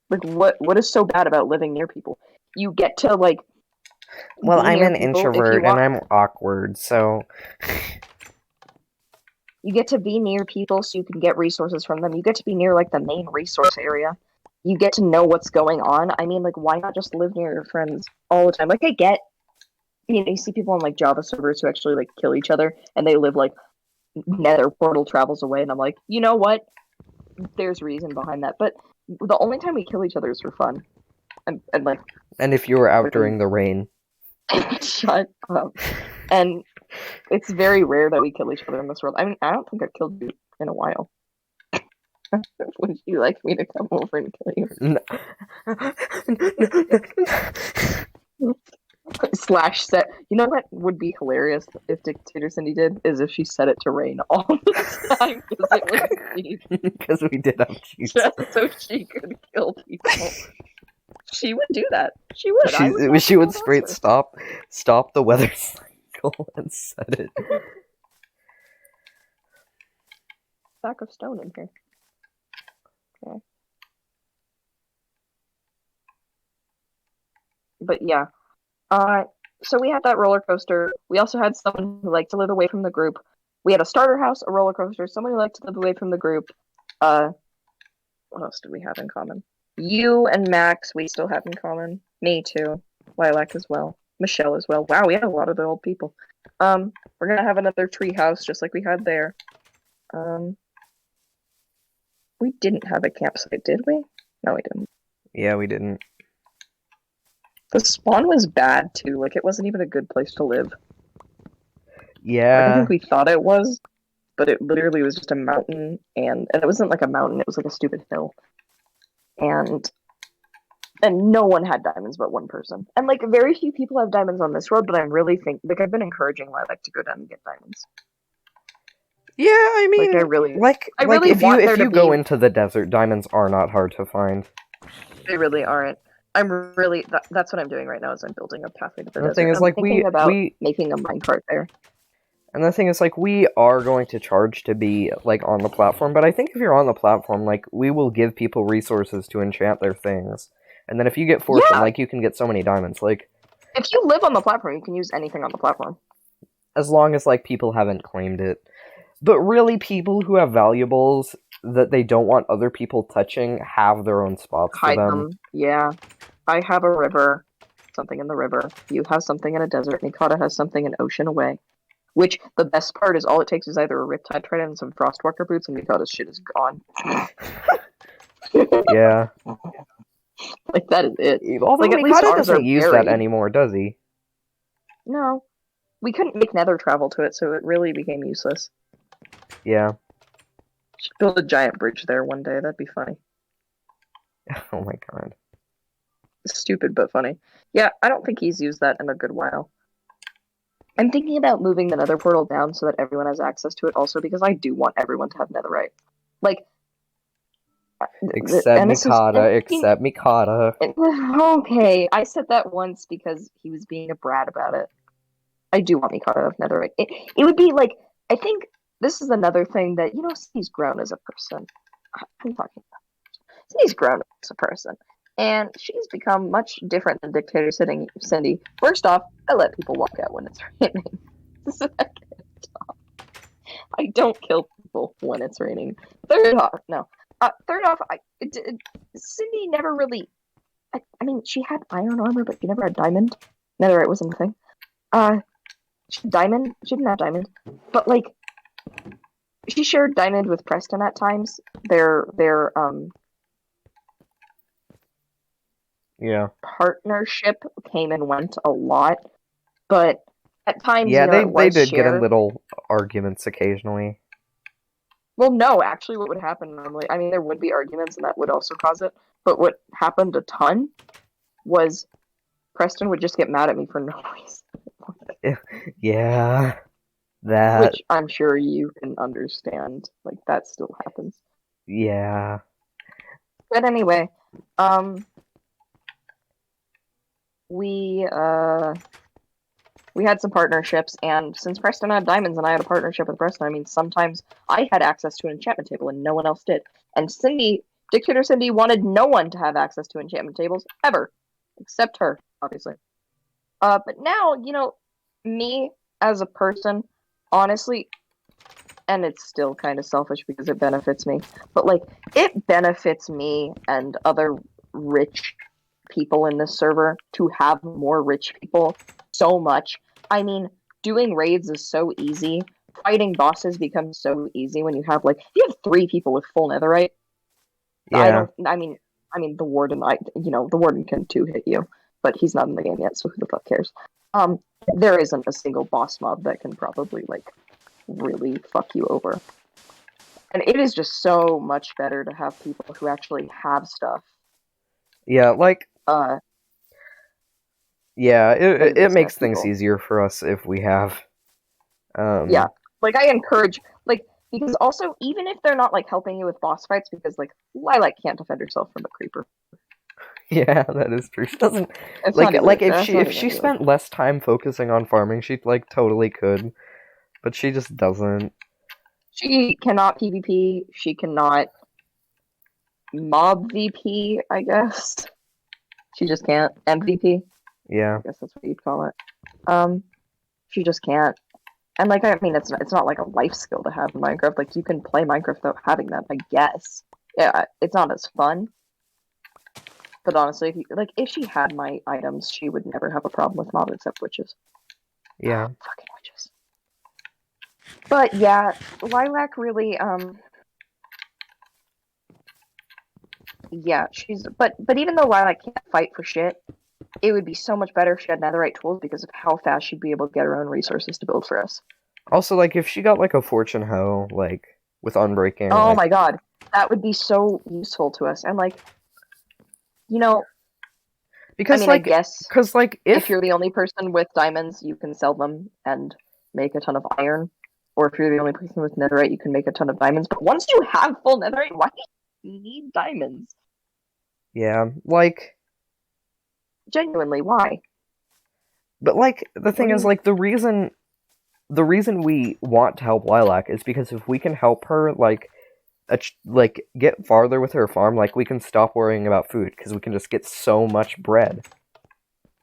What is so bad about living near people? You get to Well, I'm an introvert and I'm awkward, so you get to be near people so you can get resources from them. You get to be near the main resource area. You get to know what's going on. I mean, why not just live near your friends all the time? I get, you see people on Java servers who actually kill each other, and they live nether portal travels away, and I'm like, you know what? There's reason behind that. But the only time we kill each other is for fun. And if you were out during the rain. Shut up. And it's very rare that we kill each other in this world. I mean, I don't think I've killed you in a while. Would you like me to come over and kill you? No. Slash set. You know what would be hilarious if Dictator Cindy did? Is if she set it to rain all the time. Because we did have cheats. Just so she could kill people. She would do that. She would. She would straight stop the weather cycle and set it. Stack of stone in here. Okay. But yeah. So we had that roller coaster. We also had someone who liked to live away from the group. We had a starter house, a roller coaster, someone who liked to live away from the group. What else did we have in common? You and Max, we still have in common. Me too. Lilac as well. Michelle as well. Wow, we had a lot of the old people. We're gonna have another tree house just like we had there. We didn't have a campsite, did we? No, we didn't. Yeah, we didn't. The spawn was bad too. Like, it wasn't even a good place to live. Yeah. Like, I think we thought it was, but it literally was just a mountain, and it wasn't like a mountain, it was like a stupid hill. And no one had diamonds but one person. And like, very few people have diamonds on this road, but I'm really I've been encouraging Lilac to go down and get diamonds. Yeah, I mean, like, I really if you go into the desert, diamonds are not hard to find. They really aren't. I'm really that's what I'm doing right now. Is I'm building a pathway to the desert. The thing is, I'm like, thinking about making a minecart there. And the thing is, like, we are going to charge to be, like, on the platform, but I think if you're on the platform, like, we will give people resources to enchant their things. And then if you get fortune, like, you can get so many diamonds, like... If you live on the platform, you can use anything on the platform. As long as, like, people haven't claimed it. But really, people who have valuables that they don't want other people touching have their own spots for them. Yeah. I have a river, something in the river. You have something in a desert. Mikata has something in ocean away. Which, the best part is all it takes is either a Riptide Trident and some Frostwalker boots, and Mikata's shit is gone. Yeah. Like, that is it. Although, like, Mikata doesn't use that anymore, does he? No. We couldn't make nether travel to it, so it really became useless. Yeah. Should build a giant bridge there one day, that'd be funny. Oh my god. Stupid, but funny. Yeah, I don't think he's used that in a good while. I'm thinking about moving the nether portal down so that everyone has access to it also, because I do want everyone to have netherite. Like... Except Mikata. Okay, I said that once because he was being a brat about it. I do want Mikata to have netherite. It would be like... I think this is another thing that, you know, Cindy's grown as a person. I'm talking about... Cindy's grown as a person. And she's become much different than Dictator Cindy. First off, I let people walk out when it's raining. Second off, I don't kill people when it's raining. Third off, Cindy never really... I mean, she had iron armor, but she never had diamond. Netherite wasn't a thing. She didn't have diamond. But, like, she shared diamond with Preston at times. Yeah. Partnership came and went a lot, but at times, yeah, you know, they did get in little arguments occasionally. Well, no, actually, what would happen normally? I mean, there would be arguments, and that would also cause it. But what happened a ton was Preston would just get mad at me for no reason. Yeah, that. Which I'm sure you can understand. Like, that still happens. Yeah. But anyway, we had some partnerships, and since Preston had diamonds and I had a partnership with Preston, I mean, sometimes I had access to an enchantment table and no one else did. And Dictator Cindy wanted no one to have access to enchantment tables, ever. Except her, obviously. But now, you know, me as a person, honestly, and it's still kind of selfish because it benefits me, but, like, it benefits me and other rich people in this server to have more rich people so much. I mean, doing raids is so easy. Fighting bosses becomes so easy when you have, like, you have 3 people with full netherite. Yeah. I mean, the warden, the warden can 2-hit you, but he's not in the game yet, so who the fuck cares? There isn't a single boss mob that can probably, like, really fuck you over. And it is just so much better to have people who actually have stuff. Yeah, like... Yeah, it makes things people. easier for us if we have... Yeah, like, I encourage... Like, because also, even if they're not, like, helping you with boss fights, because, like, Lilac can't defend herself from the creeper. Yeah, that is true. She doesn't... If she spent less time focusing on farming, she, like, totally could. But she just doesn't. She cannot PvP. She cannot mob VP, I guess. She just can't. MVP, Yeah. I guess that's what you'd call it. She just can't. And like, I mean, it's not like a life skill to have in Minecraft. Like, you can play Minecraft without having that, I guess. Yeah, it's not as fun. But honestly, if she had my items, she would never have a problem with mob except witches. Yeah. Fucking witches. But yeah, Lilac really, yeah, but even though Lilac can't fight for shit, it would be so much better if she had netherite tools because of how fast she'd be able to get her own resources to build for us. Also, like, if she got, like, a fortune hoe, like, with unbreaking, Oh like... my god, that would be so useful to us. And like, you know, Because, I mean, I like, guess because, like, if you're the only person with diamonds, you can sell them and make a ton of iron. Or if you're the only person with netherite, you can make a ton of diamonds. But once you have full netherite, why do you need diamonds? Yeah, like... Genuinely, why? But, like, the What thing do is, you... like, the reason we want to help Lilac is because if we can help her, like, get farther with her farm, like, we can stop worrying about food, because we can just get so much bread.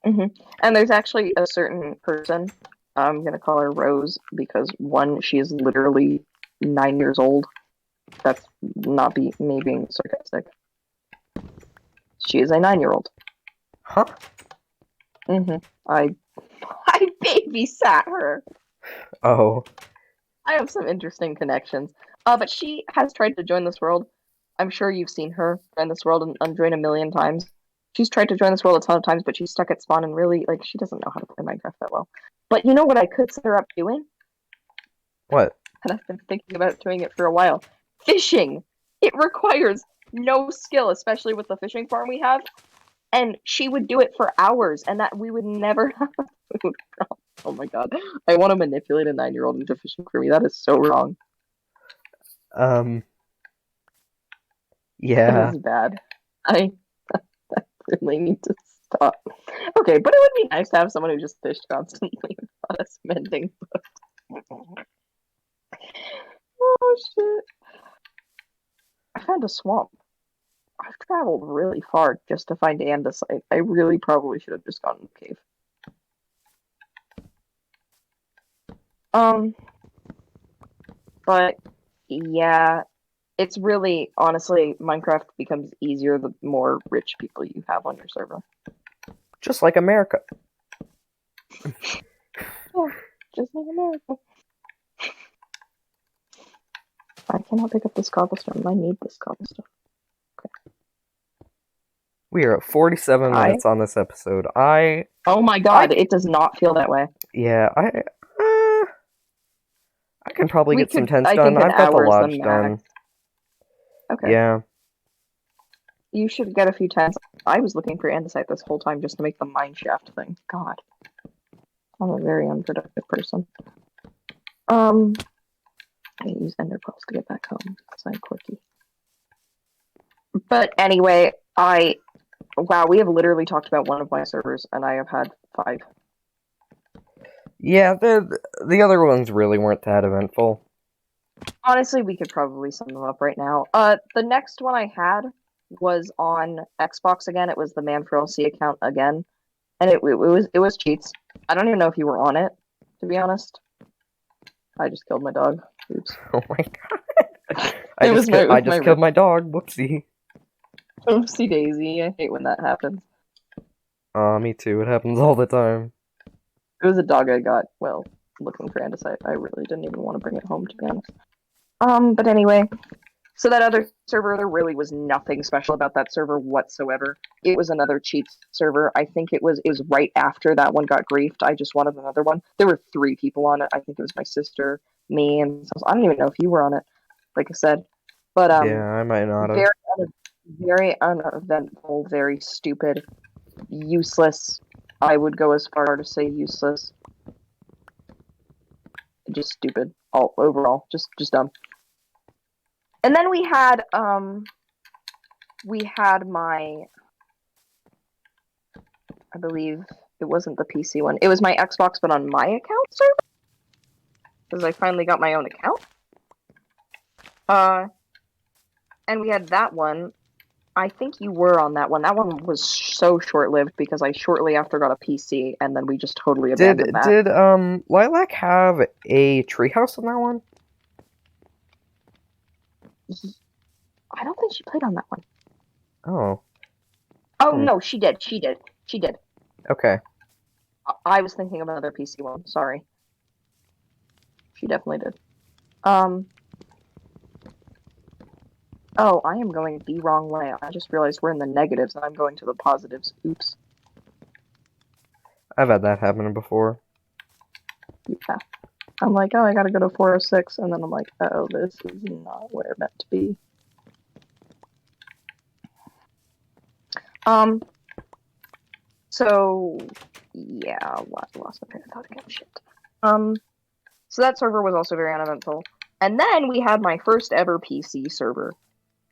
And there's actually a certain person, I'm gonna call her Rose, because one, she is literally 9 years old. That's not me being sarcastic. She is a 9-year-old. Huh? I babysat her. Oh. I have some interesting connections. But she has tried to join this world. I'm sure you've seen her join this world and unjoin a million times. She's tried to join this world a ton of times, but she's stuck at spawn and really, like, she doesn't know how to play Minecraft that well. But you know what I could set her up doing? What? And I've been thinking about doing it for a while. Fishing! It requires no skill, especially with the fishing farm we have. And she would do it for hours, and that we would never have a food problem. Oh my god. I want to manipulate a 9-year-old into fishing for me. That is so wrong. Yeah. That is bad. I really need to stop. Okay, but it would be nice to have someone who just fished constantly without us mending. Oh shit. I found a swamp. I've traveled really far just to find andesite. I really probably should have just gone in the cave. But yeah, it's really, honestly, Minecraft becomes easier the more rich people you have on your server. Just like America. Yeah, just like America. I cannot pick up this cobblestone. I need this cobblestone. Okay. We are at 47 minutes on this episode. Oh my god, it does not feel that way. Yeah, I can probably get some tents I done. think an I've got the hour is the lodge max. done. Okay. Yeah. You should get a few tents. I was looking for andesite this whole time just to make the mine shaft thing. God. I'm a very unproductive person. I use ender pearls to get back home because I'm quirky. But anyway, wow, we have literally talked about one of my servers, and I have had 5. Yeah, the other ones really weren't that eventful. Honestly, we could probably sum them up right now. The next one I had was on Xbox again. It was the Man for LC account again, and it was cheats. I don't even know if you were on it, to be honest. I just killed my dog. Oops. Oh my god. I just killed my dog. Whoopsie. Oopsie daisy. I hate when that happens. Me too. It happens all the time. It was a dog I got, well, looking for andesite. I really didn't even want to bring it home, to be honest. But anyway, so that other server, there really was nothing special about that server whatsoever. It was another cheats server. I think it was right after that one got griefed. I just wanted another one. There were 3 people on it. I think it was my sister, me, and I don't even know if you were on it, like I said. But yeah, I might not have. Very uneventful, very stupid, useless. I would go as far to say useless. Just stupid. All overall, just dumb. And then we had my, I believe it wasn't the PC one. It was my Xbox, but on my account server, because I finally got my own account. And we had that one, I think you were on that one. That one was so short-lived because I shortly after got a PC, and then we just totally abandoned that. Did Lilac have a treehouse on that one? I don't think she played on that one. Oh. Oh no, she did. She did. She did. Okay. I was thinking of another PC one. Sorry. She definitely did. Oh, I am going the wrong way. I just realized we're in the negatives and I'm going to the positives. Oops. I've had that happen before. Yeah. I'm like, oh, I gotta go to 406, and then I'm like, oh, this is not where it meant to be. So, yeah, lost my train of thought again, shit. So that server was also very uneventful. And then we had my first ever PC server.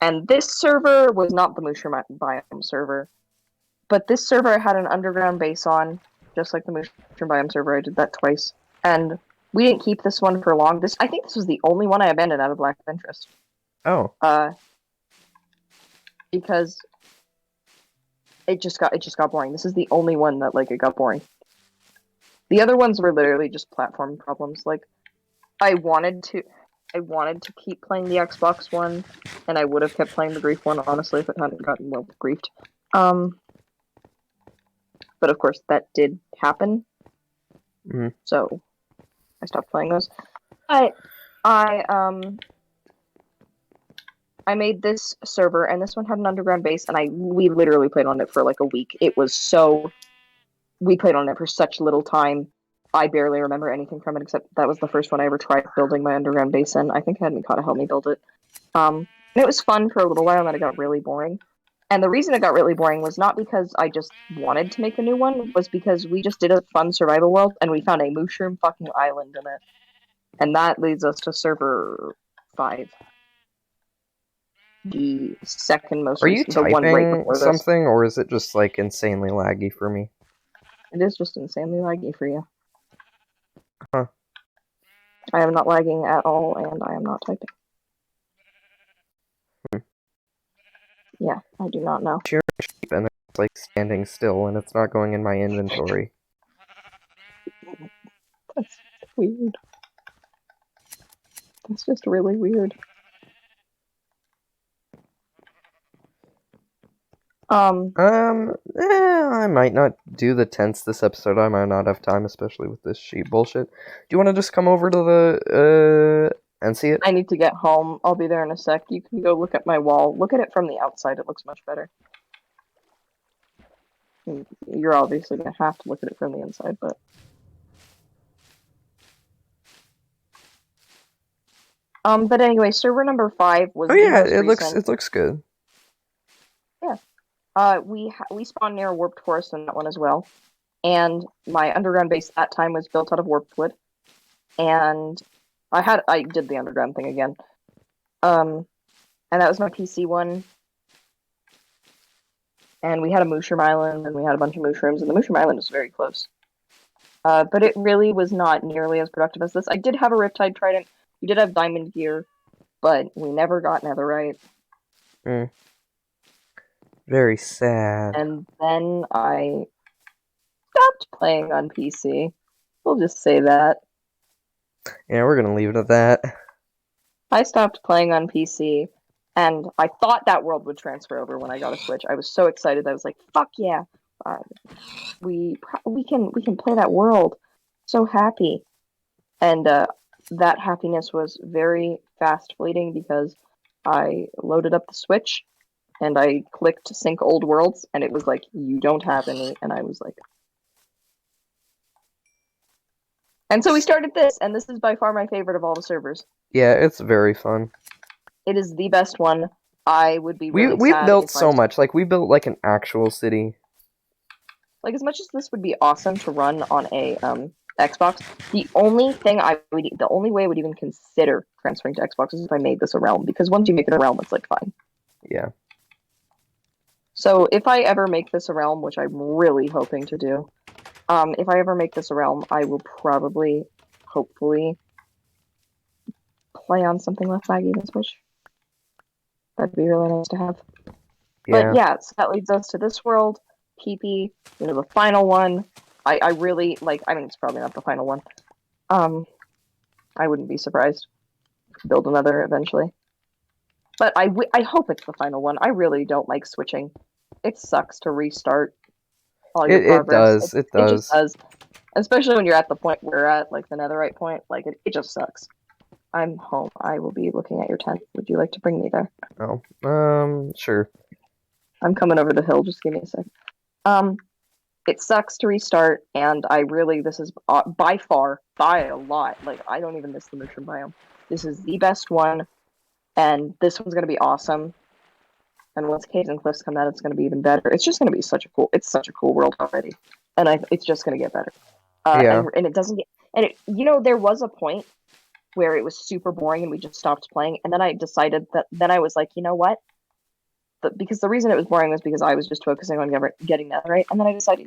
And this server was not the Mushroom Biome server. But this server had an underground base on, just like the Mushroom Biome server. I did that twice. And we didn't keep this one for long. I think this was the only one I abandoned out of lack of interest. Oh. Because it just got boring. This is the only one that it got boring. The other ones were literally just platform problems. Like I wanted to keep playing the Xbox one, and I would have kept playing the Grief one, honestly, if it hadn't gotten griefed. But of course that did happen. So I stopped playing those. I made this server, and this one had an underground base, and we literally played on it for like a week. We played on it for such little time. I barely remember anything from it, except that was the first one I ever tried building my underground base in. I think I had Mikata help me build it. And it was fun for a little while, and then it got really boring. And the reason it got really boring was not because I just wanted to make a new one, was because we just did a fun survival world, and we found a mushroom fucking island in it. And that leads us to server 5. The second most recent, the one right before this. Something, or is it just like insanely laggy for me? It is just insanely laggy for you. Huh. I am not lagging at all, and I am not typing. Yeah, I do not know. And it's like standing still, and it's not going in my inventory. That's weird. That's just really weird. I might not do the tents this episode. I might not have time, especially with this sheep bullshit. Do you want to just come over to the, and see it? I need to get home. I'll be there in a sec. You can go look at my wall. Look at it from the outside. It looks much better. You're obviously going to have to look at it from the inside, but... But anyway, server number 5 was the most recent. It looks good. Yeah. We spawned near a warped forest in that one as well. And my underground base at that time was built out of warped wood. And I did the underground thing again. And that was my PC one. And we had a mushroom island, and we had a bunch of mushrooms, and the mushroom island was very close. But it really was not nearly as productive as this. I did have a Riptide Trident. We did have diamond gear, but we never got netherite. Very sad. And then I stopped playing on PC. We'll just say that. Yeah, we're gonna leave it at that. I stopped playing on PC, and I thought that world would transfer over when I got a Switch. I was so excited. I was like, "Fuck yeah, we can play that world." So happy, and that happiness was very fast fleeting because I loaded up the Switch and I clicked sync old worlds, and it was like, you don't have any, and I was like, and so we started this, and this is by far my favorite of all the servers. Yeah, it's very fun. It is the best one. I would be really we sad built if so much. Like, we built like an actual city. Like, as much as this would be awesome to run on a Xbox, the only way I would even consider transferring to Xbox is if I made this a realm, because once you make it a realm, it's like fine. Yeah. So if I ever make this a realm, which I'm really hoping to do, if I ever make this a realm, I will probably, hopefully, play on something less laggy than Switch. That'd be really nice to have. But yeah, so that leads us to this world, PP, the final one. I really like. I mean, it's probably not the final one. I wouldn't be surprised to build another eventually. But I hope it's the final one. I really don't like switching. It sucks to restart all your progress. It It just does. does. Especially when you're at the point we're at, like the netherite point. Like, it just sucks. I'm home. I will be looking at your tent. Would you like to bring me there? Oh, sure. I'm coming over the hill. Just give me a sec. It sucks to restart, and this is by far, by a lot. Like, I don't even miss the mushroom biome. This is the best one, and this one's gonna be awesome. And once Caves and Cliffs come out, it's gonna be even better. It's just gonna be such a cool world already, and it's just gonna get better. Yeah. And it doesn't get, and it, there was a point where it was super boring and we just stopped playing, and then I decided then I was like, you know what? Because the reason it was boring was because I was just focusing on getting netherite, and then I decided,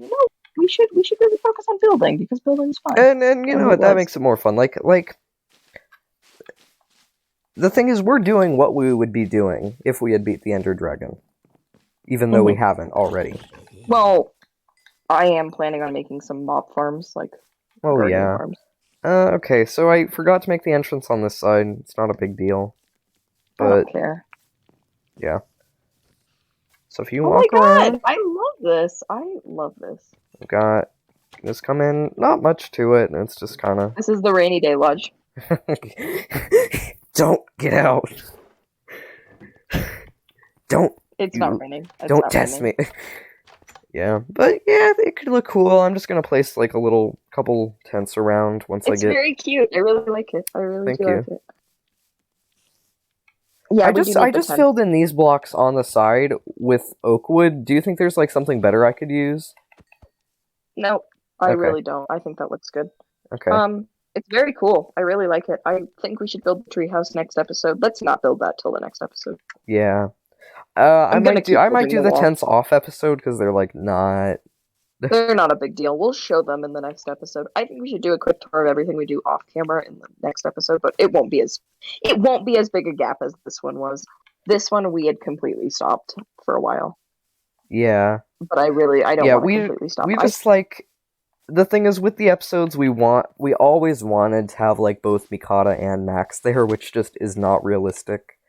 we should really focus on building, because building's fun. And you know what, that makes it more fun. Like the thing is, we're doing what we would be doing if we had beat the Ender Dragon, even though we haven't already. Well, I am planning on making some mob farms, like gardening farms. Okay, so I forgot to make the entrance on this side. It's not a big deal. But, I don't care. Yeah. So if you walk around... I love this. I love this. We've got... Just come in, not much to it, and it's just kind of... This is the rainy day lodge. Don't get out. Don't... It's not raining. Don't test me. Yeah, but yeah, it could look cool. I'm just gonna place like a couple tents around once I get... It's very cute. I really like it. I really Thank do you. like it. Yeah, I just filled in these blocks on the side with oak wood. Do you think there's like something better I could use? No, I really don't. I think that looks good. Okay. It's very cool. I really like it. I think we should build the treehouse next episode. Let's not build that till the next episode. Yeah. I might do the tents off episode because they're like not... They're not a big deal. We'll show them in the next episode. I think we should do a quick tour of everything we do off camera in the next episode, but it won't be as big a gap as this one was. This one we had completely stopped for a while. Yeah. But I don't want to completely stop. We just like... The thing is, with the episodes, we always wanted to have like both Mikata and Max there, which just is not realistic.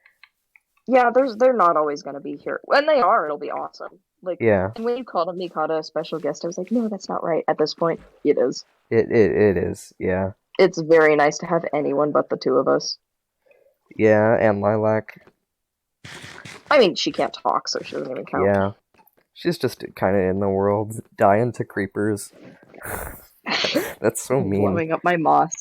Yeah, they're not always going to be here. When they are, it'll be awesome. Like, yeah. And when you called Mikata a special guest, I was like, no, that's not right. At this point, it is. It is, yeah. It's very nice to have anyone but the two of us. Yeah, and Lilac. I mean, she can't talk, so she doesn't even count. Yeah. She's just kind of in the world, dying to creepers. That's so mean. Blowing up my moss.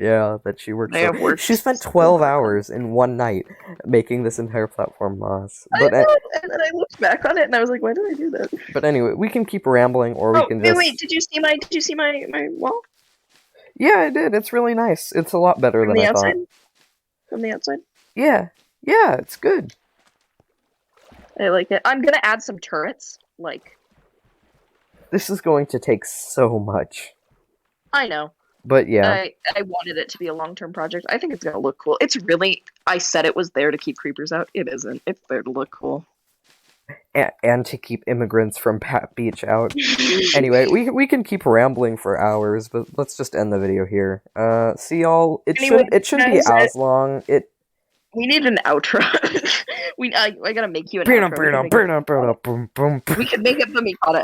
Yeah, that she worked. She spent 12 hours in one night making this entire platform moss. But and then I looked back on it and I was like, why did I do that? But anyway, we can keep rambling, or we can just... Wait, did you see my wall? Yeah, I did. It's really nice. It's a lot better than I thought. From the outside? Yeah, it's good. I like it. I'm gonna add some turrets, like... This is going to take so much. I know. But yeah. I wanted it to be a long-term project. I think it's going to look cool. It's really... I said it was there to keep creepers out. It isn't. It's there to look cool. And to keep immigrants from Pat Beach out. Anyway, we can keep rambling for hours, but let's just end the video here. See y'all. It shouldn't be as long. We need an outro. I gotta make you an outro. We can make it for Mikata.